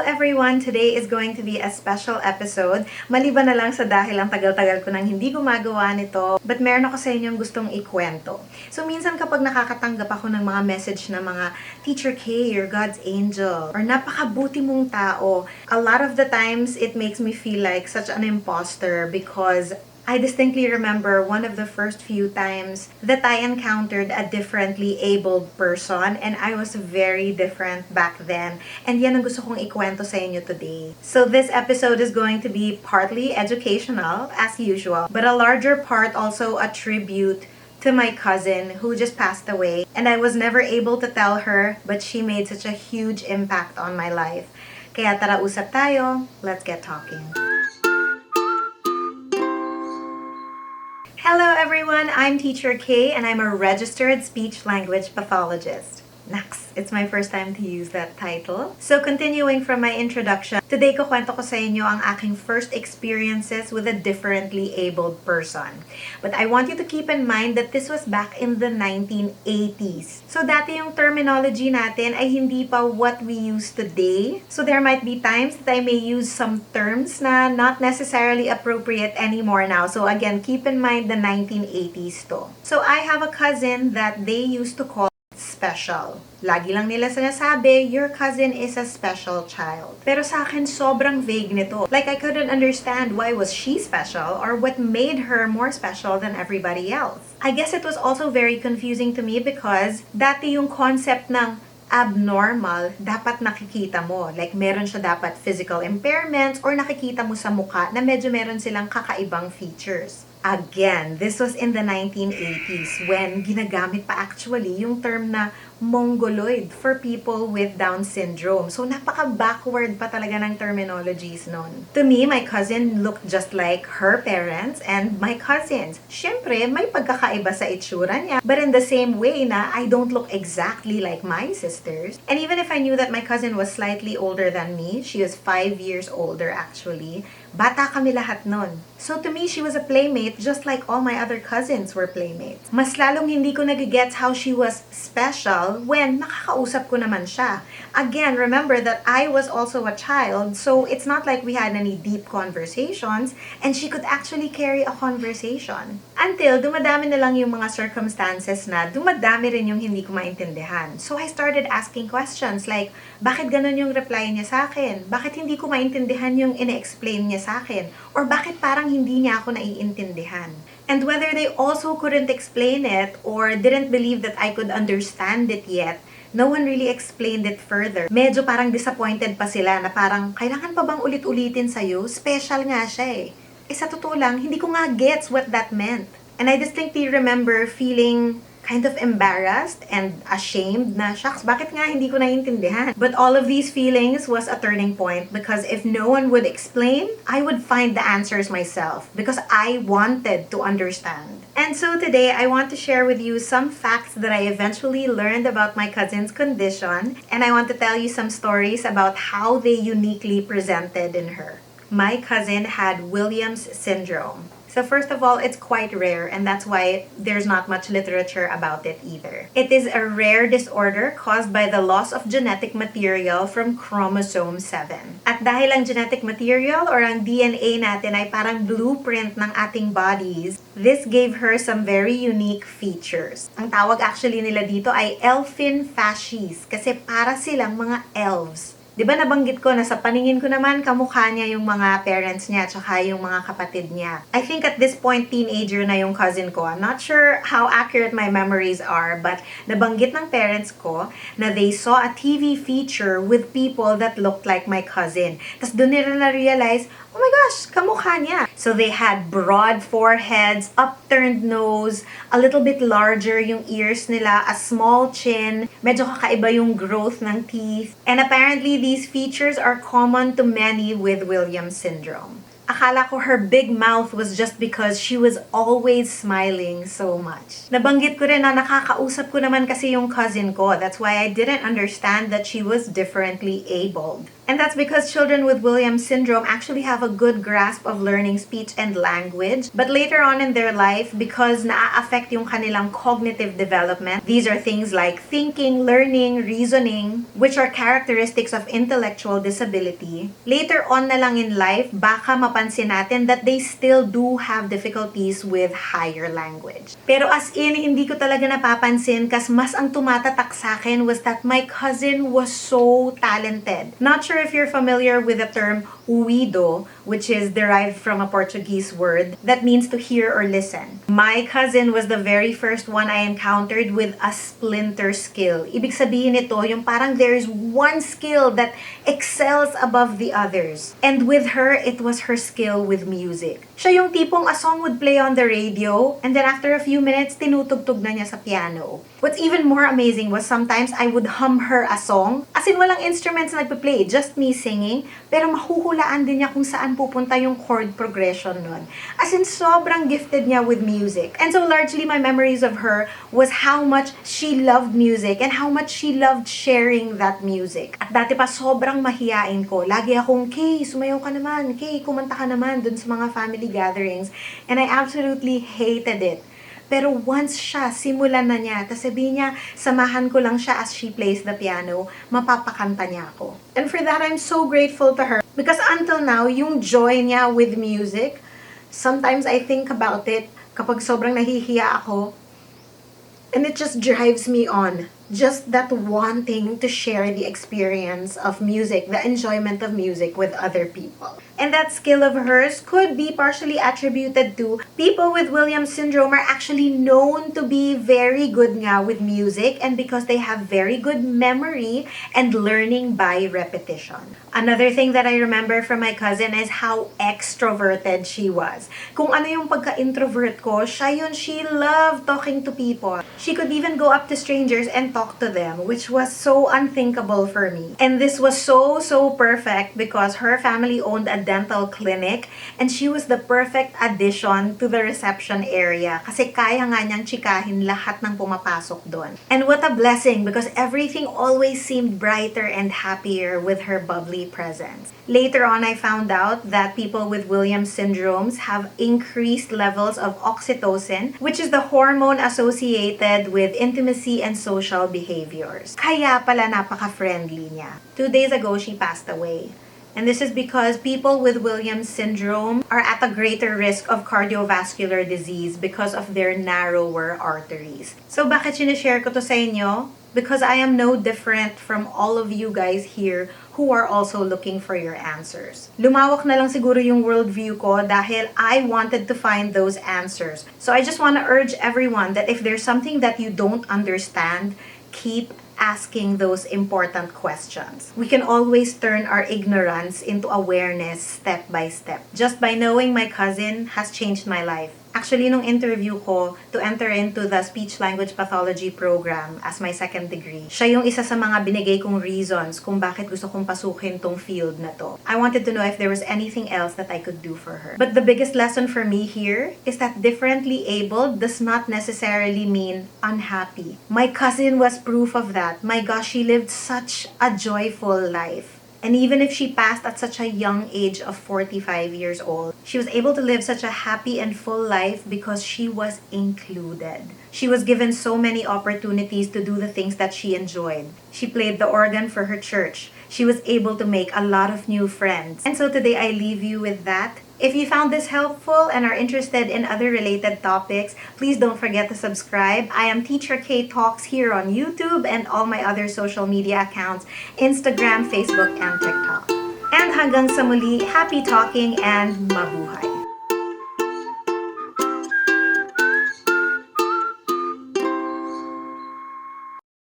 everyone! Today is going to be a special episode. Maliban na lang sa dahil ang tagal-tagal ko nang hindi gumagawa nito, but meron ako sa inyong gustong ikwento. So minsan kapag nakakatanggap ako ng mga message na mga Teacher Kaye, you're God's angel, or napakabuti mong tao, a lot of the times it makes me feel like such an imposter because I distinctly remember one of the first few times that I encountered a differently abled person, and I was very different back then. And yan ang gusto kong ikwento sa inyo today. So this episode is going to be partly educational, as usual, but a larger part also a tribute to my cousin who just passed away. And I was never able to tell her, but she made such a huge impact on my life. Kaya tara usap tayo, let's get talking. Hello everyone, I'm Teacher Kaye and I'm a registered speech-language pathologist. Nax, it's my first time to use that title. So continuing from my introduction, today kukwento ko sa inyo ang aking first experiences with a differently abled person. But I want you to keep in mind that this was back in the 1980s. So dati yung terminology natin ay hindi pa what we use today. So there might be times that I may use some terms na not necessarily appropriate anymore now. So again, keep in mind the 1980s to. So I have a cousin that they used to call special. Lagi lang nila sinasabi, your cousin is a special child. Pero sa akin, sobrang vague nito. Like, I couldn't understand why was she special or what made her more special than everybody else. I guess it was also very confusing to me because dati yung concept ng abnormal, dapat nakikita mo. Like, meron siya dapat physical impairments or nakikita mo sa mukha na medyo meron silang kakaibang features. Again, this was in the 1980s when ginagamit pa actually yung term na mongoloid for people with Down syndrome. So, napaka-backward pa talaga ng terminologies nun. To me, my cousin looked just like her parents and my cousins. Siyempre, may pagkakaiba sa itsura niya, but in the same way na I don't look exactly like my sisters. And even if I knew that my cousin was slightly older than me, she was 5 years older actually, bata kami lahat nun. So to me, she was a playmate just like all my other cousins were playmates. Mas lalong hindi ko nagigets how she was special when nakakausap ko naman siya. Again, remember that I was also a child, so it's not like we had any deep conversations and she could actually carry a conversation. Until dumadami na lang yung mga circumstances na dumadami rin yung hindi ko maintindihan. So I started asking questions like, bakit ganun yung reply niya sa akin? Bakit hindi ko maintindihan yung ine-explain niya sa akin? Or bakit parang hindi niya ako naiintindihan? And whether they also couldn't explain it or didn't believe that I could understand it yet, no one really explained it further. Medyo parang disappointed pa sila na parang, kailangan pa bang ulit-ulitin sa'yo? Special nga siya eh. Eh sa totoo lang, hindi ko nga gets what that meant. And I distinctly remember feeling kind of embarrassed and ashamed na, shucks, bakit nga hindi ko naiintindihan? But all of these feelings was a turning point because if no one would explain, I would find the answers myself because I wanted to understand. And so today, I want to share with you some facts that I eventually learned about my cousin's condition, and I want to tell you some stories about how they uniquely presented in her. My cousin had Williams syndrome. So first of all, it's quite rare and that's why there's not much literature about it either. It is a rare disorder caused by the loss of genetic material from chromosome 7. At dahil ang genetic material or ang DNA natin ay parang blueprint ng ating bodies, this gave her some very unique features. Ang tawag actually nila dito ay elfin facies kasi para silang mga elves. Diba nabanggit ko na sa paningin ko naman kamukha niya yung mga parents niya tsaka yung mga kapatid niya. I think at this point, teenager na yung cousin ko. I'm not sure how accurate my memories are, but nabanggit ng parents ko na they saw a TV feature with people that looked like my cousin. Tapos doon nila na-realize, oh my gosh, kamukha niya. So they had broad foreheads, upturned nose, a little bit larger yung ears nila, a small chin, medyo kakaiba yung growth ng teeth. And apparently, these features are common to many with Williams syndrome. Akala ko her big mouth was just because she was always smiling so much. Nabanggit ko rin na nakakausap ko naman kasi yung cousin ko. That's why I didn't understand that she was differently abled. And that's because children with Williams syndrome actually have a good grasp of learning speech and language. But later on in their life, because na-affect yung kanilang cognitive development, these are things like thinking, learning, reasoning, which are characteristics of intellectual disability. Later on na lang in life, baka mapansin natin that they still do have difficulties with higher language. Pero as in, hindi ko talaga napapansin kasi mas ang tumatatak sa akin was that my cousin was so talented. Not sure if you're familiar with the term ouido, which is derived from a Portuguese word that means to hear or listen. My cousin was the very first one I encountered with a splinter skill. Ibig sabihin nito, yung parang there is one skill that excels above the others. And with her, it was her skill with music. Siya yung tipong a song would play on the radio, and then after a few minutes, tinutugtog na niya sa piano. What's even more amazing was sometimes I would hum her a song. As in, walang instruments na nagpe-play, just me singing, pero mahuhulaan din niya kung saan pupunta yung chord progression nun. As in, sobrang gifted niya with music. And so largely my memories of her was how much she loved music and how much she loved sharing that music. At dati pa sobrang mahiyain ko. Lagi akong, Kay, sumayaw ka naman. Kay, kumanta ka naman dun sa mga family gatherings. And I absolutely hated it. Pero once siya, simulan na niya, tapos sabihin niya, samahan ko lang siya as she plays the piano, mapapakanta niya ako. And for that, I'm so grateful to her. Because until now, yung joy niya with music, sometimes I think about it, kapag sobrang nahihiya ako, and it just drives me on. Just that wanting to share the experience of music, the enjoyment of music with other people. And that skill of hers could be partially attributed to people with Williams syndrome are actually known to be very good nga with music and because they have very good memory and learning by repetition. Another thing that I remember from my cousin is how extroverted she was. Kung ano yung pagka-introvert ko, siya yun, she loved talking to people. She could even go up to strangers and talk to them, which was so unthinkable for me. And this was so perfect because her family owned a dental clinic and she was the perfect addition to the reception area kasi kaya nga niyang chikahin lahat ng pumapasok doon. And what a blessing because everything always seemed brighter and happier with her bubbly presence. Later on, I found out that people with Williams syndromes have increased levels of oxytocin, which is the hormone associated with intimacy and social behaviors. Kaya pala napaka-friendly niya. 2 days ago, she passed away. And this is because people with Williams syndrome are at a greater risk of cardiovascular disease because of their narrower arteries. So bakit sinishare ko to sa inyo? Because I am no different from all of you guys here who are also looking for your answers. Lumawak na lang siguro yung worldview ko dahil I wanted to find those answers. So I just want to urge everyone that if there's something that you don't understand, keep asking those important questions. We can always turn our ignorance into awareness step by step. Just by knowing my cousin has changed my life. Actually, nung interview ko to enter into the Speech-Language Pathology program as my second degree, siya yung isa sa mga binigay kong reasons kung bakit gusto kong pasukin tong field na to. I wanted to know if there was anything else that I could do for her. But the biggest lesson for me here is that differently abled does not necessarily mean unhappy. My cousin was proof of that. My gosh, she lived such a joyful life. And even if she passed at such a young age of 45 years old, she was able to live such a happy and full life because she was included. She was given so many opportunities to do the things that she enjoyed. She played the organ for her church. She was able to make a lot of new friends. And so today I leave you with that. If you found this helpful and are interested in other related topics, please don't forget to subscribe. I am Teacher Kaye Talks here on YouTube and all my other social media accounts, Instagram, Facebook, and TikTok. And hanggang sa muli, happy talking and mabuhay!